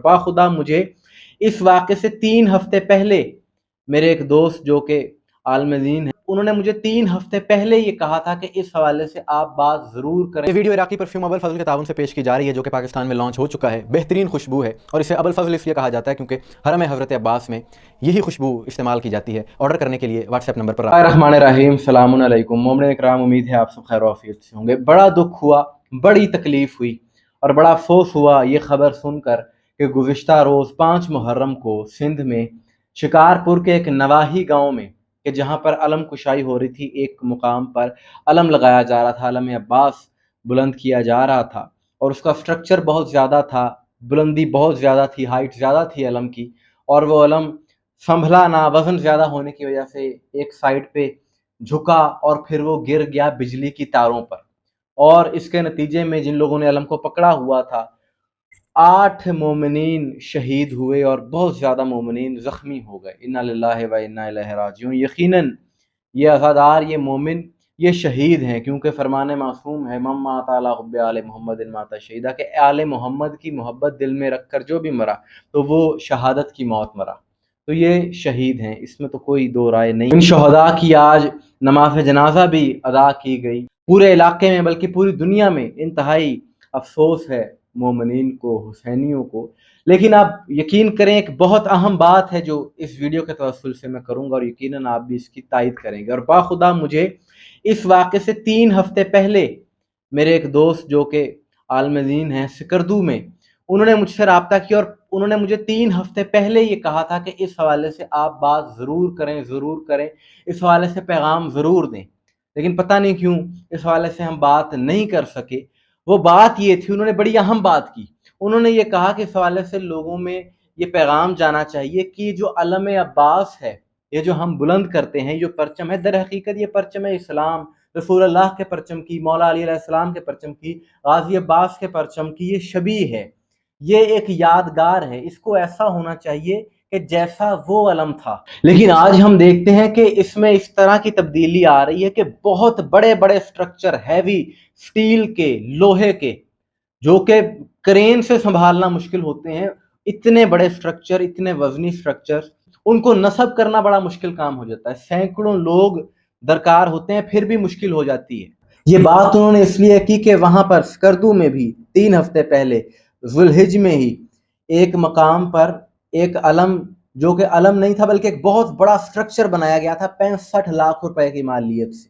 बाखुदा मुझे इस वाक़े से 3 हफ्ते पहले मेरे एक दोस्त जो कि आलमदीन है, उन्होंने मुझे 3 हफ्ते पहले ये कहा था कि इस हवाले से आप बात ज़रूर करें। ये वीडियो इराकी परफ्यूम अबुल फजल के ताउन से पेश की जा रही है, जो कि पाकिस्तान में लॉन्च हो चुका है। बेहतरीन खुशबू है और इसे अबुल फजल इसलिए कहा जाता है क्योंकि हरम हज़रत अब्बास में यही खुशबू इस्तेमाल की जाती है। ऑर्डर करने के लिए व्हाट्सएप नंबर पर रहमानिर्रहीम, सलामुन अलैकुम मोमिन इकराम, उम्मीद है आप सब खैर आफियत से होंगे। बड़ा दुख हुआ, बड़ी तकलीफ़ हुई और बड़ा अफसोस हुआ ये ख़बर सुनकर कि गुज़िश्ता रोज़ 5 मुहर्रम को सिंध में शिकारपुर के एक नवाही गाँव में कि जहाँ पर अलम कुशाई हो रही थी, एक मुकाम पर अलम लगाया जा रहा था, अलम अब्बास बुलंद किया जा रहा था और उसका स्ट्रक्चर बहुत ज़्यादा था, बुलंदी बहुत ज़्यादा थी, हाइट ज़्यादा थी अलम की, और वो अलम संभला ना, वज़न ज़्यादा होने की वजह से एक साइड पे झुका और फिर वो गिर गया बिजली की तारों पर। और इसके नतीजे में जिन लोगों ने अलम को पकड़ा हुआ था, 8 मोमिनीन शहीद हुए और बहुत ज़्यादा मोमिनीन ज़ख्मी हो गए। इन्ना लिल्लाहि व इन्ना इलैहि राजिऊन। यकीनन ये अज़ादार, ये मोमिन, ये शहीद हैं, क्योंकि फरमान मासूम है, मम माता अला हुब्बि आले मोहम्मद माता शहीदा, के आले मोहम्मद की मोहब्बत दिल में रख कर जो भी मरा तो वो शहादत की मौत मरा। तो ये शहीद हैं, इसमें तो कोई दो राय नहीं। इन शहदा की आज नमाज जनाजा भी अदा की गई। पूरे इलाके में बल्कि पूरी दुनिया में इंतहाई अफसोस है मोमिनीन को, हुसैनियों को। लेकिन आप यकीन करें, एक बहुत अहम बात है जो इस वीडियो के तवस्सुल से मैं करूंगा और यकीनन आप भी इसकी तायद करेंगे। और बाखुदा मुझे इस वाक़े से 3 हफ्ते पहले मेरे एक दोस्त जो कि आलमदीन हैं सिकरदू में, उन्होंने मुझसे रब्ता किया और उन्होंने मुझे 3 हफ्ते पहले ये कहा था कि इस हवाले से आप बात ज़रूर करें, ज़रूर करें, इस हवाले से पैगाम ज़रूर दें। लेकिन पता नहीं क्यों इस हवाले से हम बात नहीं कर सके। वो बात ये थी, उन्होंने बड़ी अहम बात की। उन्होंने ये कहा कि इस हवाले से लोगों में ये पैगाम जाना चाहिए कि जो अलम अब्बास है, ये जो हम बुलंद करते हैं, जो परचम है, दर हकीकत ये परचम है इस्लाम, रसूलुल्लाह के परचम की, मौला अली अलैहिस्सलाम के परचम की, गाजी अब्बास के परचम की ये शबीह है। ये एक यादगार है, इसको ऐसा होना चाहिए कि जैसा वो अलम था। लेकिन आज हम देखते हैं कि इसमें इस तरह की तब्दीली आ रही है कि बहुत बड़े बड़े स्ट्रक्चर, हैवी स्टील के, लोहे के, जो कि क्रेन से संभालना मुश्किल होते हैं, इतने बड़े स्ट्रक्चर, इतने वजनी स्ट्रक्चर, उनको नस्ब करना बड़ा मुश्किल काम हो जाता है। सैकड़ों लोग दरकार होते हैं, फिर भी मुश्किल हो जाती है। ये बात उन्होंने इसलिए की कि वहां पर स्कर्दू में भी 3 हफ्ते पहले जुल्हिज में ही एक मकाम पर एक अलम, जो कि अलम नहीं था बल्कि एक बहुत बड़ा स्ट्रक्चर बनाया गया था 65 लाख रुपए की मालियत से,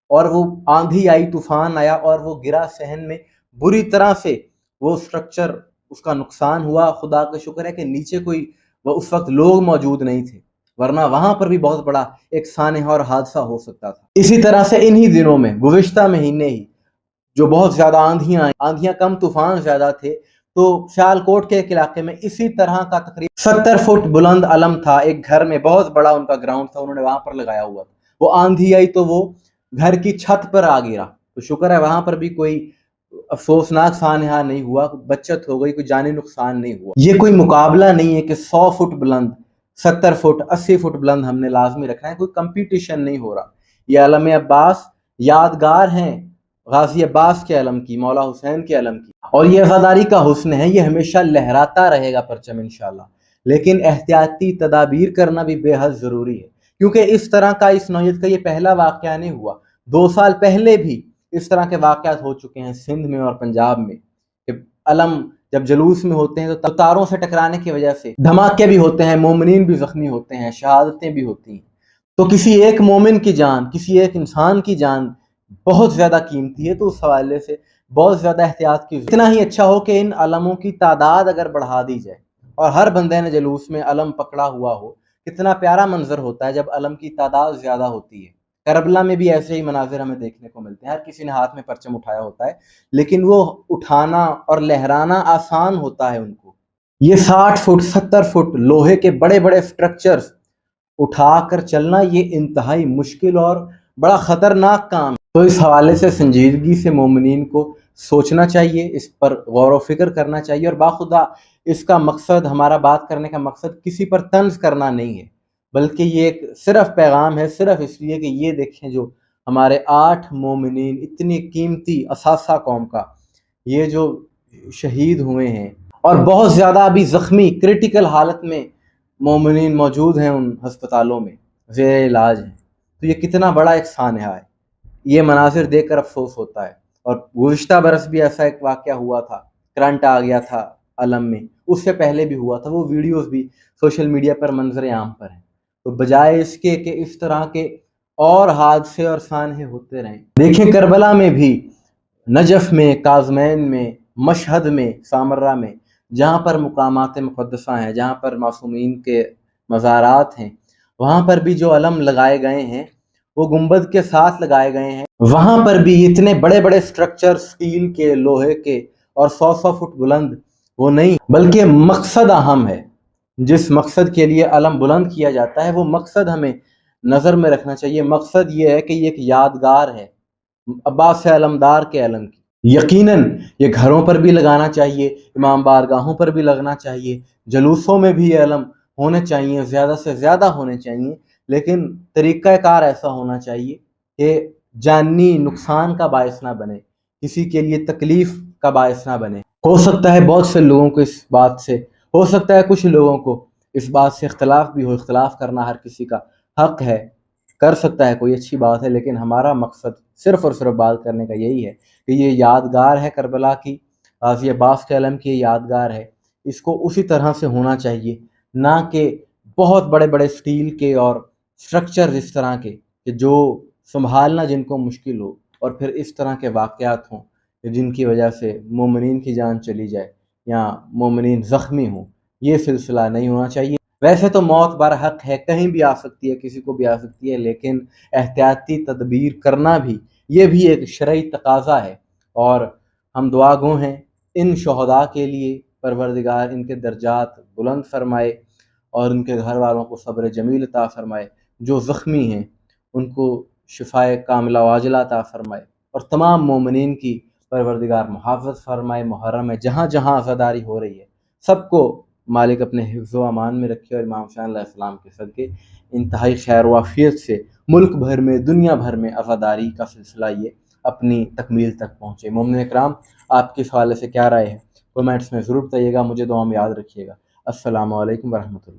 और वो आंधी आई, तूफान आया और वो गिरा सहन में, बुरी तरह से वो स्ट्रक्चर, उसका नुकसान हुआ। खुदा का शुक्र है कि नीचे कोई वो उस वक्त लोग मौजूद नहीं थे, वरना वहां पर भी बहुत बड़ा एक सानहा और हादसा हो सकता था। इसी तरह से इन्हीं दिनों में, गुज़िश्ता महीने ही, जो बहुत ज्यादा आंधियां आई, आंधियां कम, तूफान ज्यादा थे, तो सियालकोट के एक इलाके में इसी तरह का तकरीबन 70 फुट बुलंद अलम था। एक घर में बहुत बड़ा उनका ग्राउंड था, उन्होंने वहां पर लगाया हुआ था। वो आंधी आई तो वो घर की छत पर आ गिरा, तो शुक्र है वहां पर भी कोई अफसोसनाक सानहा नहीं हुआ, बचत हो गई, कोई जानी नुकसान नहीं हुआ। ये कोई मुकाबला नहीं है कि 100 फुट बुलंद, 70 फुट, 80 फुट बुलंद हमने लाजमी रखना है, कोई कंपटीशन नहीं हो रहा। ये अलम अब्बास यादगार हैं गाजी अब्बास के अलम की, मौला हुसैन के अलम की, और ये वफादारी का हुस्न है, ये हमेशा लहराता रहेगा परचम इंशाल्लाह। लेकिन एहतियाती तदाबीर करना भी बेहद ज़रूरी है, क्योंकि इस तरह का, इस नौयत का ये पहला वाक़या नहीं हुआ। 2 साल पहले भी इस तरह के वाक़यात हो चुके हैं सिंध में और पंजाब में कि अलम जब जलूस में होते हैं तो तारों से टकराने की वजह से धमाके भी होते हैं, मोमिनीन भी ज़ख्मी होते हैं, शहादतें भी होती हैं। तो किसी एक मोमिन की जान, किसी एक इंसान की जान बहुत ज़्यादा कीमती है, तो उस हवाले से बहुत ज़्यादा एहतियात की। इतना ही अच्छा हो कि इन अलमों की तादाद अगर बढ़ा दी जाए और हर बंदे ने जलूस में अलम पकड़ा हुआ हो, कितना प्यारा मंजर होता है जब अलम की तादाद ज़्यादा होती है। करबला में भी ऐसे ही मनाजिर हमें देखने को मिलते हैं, हर किसी ने हाथ में परचम उठाया होता है, लेकिन वो उठाना और लहराना आसान होता है उनको। ये 60 फुट 70 फुट लोहे के बड़े बड़े स्ट्रक्चर्स उठाकर चलना, ये इंतहाई मुश्किल और बड़ा ख़तरनाक काम। तो इस हवाले से संजीदगी से मोमिनीन को सोचना चाहिए, इस पर गौर व फिक्र करना चाहिए। और बाखुदा इसका मकसद, हमारा बात करने का मकसद किसी पर तंज करना नहीं है, बल्कि ये एक सिर्फ पैगाम है, सिर्फ इसलिए कि ये देखें जो हमारे 8 मोमिनीन, इतनी कीमती असासा कौम का, ये जो शहीद हुए हैं, اور بہت زیادہ ابھی زخمی کرٹیکل حالت میں مومنین موجود ہیں ان ہسپتالوں میں، زیر علاج ہیں. تو یہ کتنا بڑا ایک سانحہ ہے. یہ مناظر دیکھ کر افسوس ہوتا ہے. اور گزشتہ برس بھی ایسا ایک واقعہ ہوا تھا، کرنٹ آ گیا تھا علم میں، اس سے پہلے بھی ہوا تھا. وہ ویڈیوز بھی سوشل میڈیا پر منظر عام پر ہیں. تو بجائے اس کے کہ اس طرح کے اور حادثے اور سانحے ہوتے رہیں، دیکھیں کربلا میں بھی، نجف میں، کاظمین میں، مشہد میں، سامرہ میں، جہاں پر مقامات مقدسہ ہیں، جہاں پر معصومین کے مزارات ہیں، وہاں پر بھی جو علم لگائے گئے ہیں وہ گنبد کے ساتھ لگائے گئے ہیں. وہاں پر بھی اتنے بڑے بڑے سٹرکچر، سٹیل کے، لوہے کے اور 100 فٹ بلند وہ نہیں، بلکہ مقصد اہم ہے. جس مقصد کے لیے علم بلند کیا جاتا ہے وہ مقصد ہمیں نظر میں رکھنا چاہیے. مقصد یہ ہے کہ یہ ایک یادگار ہے عباس علمدار کے علم کی. یقیناً یہ گھروں پر بھی لگانا چاہیے، امام بارگاہوں پر بھی لگنا چاہیے، جلوسوں میں بھی یہ علم ہونے چاہیے، زیادہ سے زیادہ ہونے چاہیے. لیکن طریقہ کار ایسا ہونا چاہیے کہ جانی نقصان کا باعث نہ بنے، کسی کے لیے تکلیف کا باعث نہ بنے. ہو سکتا ہے بہت سے لوگوں کو اس بات سے، ہو سکتا ہے کچھ لوگوں کو اس بات سے اختلاف بھی ہو. اختلاف کرنا ہر کسی کا حق ہے، کر سکتا ہے، کوئی اچھی بات ہے. لیکن ہمارا مقصد صرف اور صرف بات کرنے کا یہی ہے کہ یہ یادگار ہے کربلا کی، غازی عباس کے علم کی یادگار ہے. اس کو اسی طرح سے ہونا چاہیے، نہ کہ بہت بڑے بڑے سٹیل کے اور سٹرکچر اس طرح کے کہ جو سنبھالنا جن کو مشکل ہو، اور پھر اس طرح کے واقعات ہوں کہ جن کی وجہ سے مومنین کی جان چلی جائے یا مومنین زخمی ہوں. یہ سلسلہ نہیں ہونا چاہیے. ویسے تو موت برحق ہے، کہیں بھی آ سکتی ہے، کسی کو بھی آ سکتی ہے، لیکن احتیاطی تدبیر کرنا بھی یہ بھی ایک شرعی تقاضا ہے. اور ہم دعا گو ہیں ان شہداء کے لیے، پروردگار ان کے درجات بلند فرمائے اور ان کے گھر والوں کو صبر جمیل عطا فرمائے. جو زخمی ہیں ان کو شفائے کاملہ عاجلہ عطا فرمائے، اور تمام مومنین کی پروردگار محافظت فرمائے. محرم میں جہاں جہاں عزاداری ہو رہی ہے سب کو مالک اپنے حفظ و امان میں رکھے، اور امام حسین علیہ السلام کے صدقے انتہائی خیر و عافیت سے ملک بھر میں، دنیا بھر میں عزاداری کا سلسلہ یہ اپنی تکمیل تک پہنچے. مومن اکرام، آپ کے حوالے سے کیا رائے ہے؟ کمنٹس میں ضرور بتائیے گا. مجھے دعا میں یاد رکھیے گا. السلام علیکم ورحمۃ اللہ.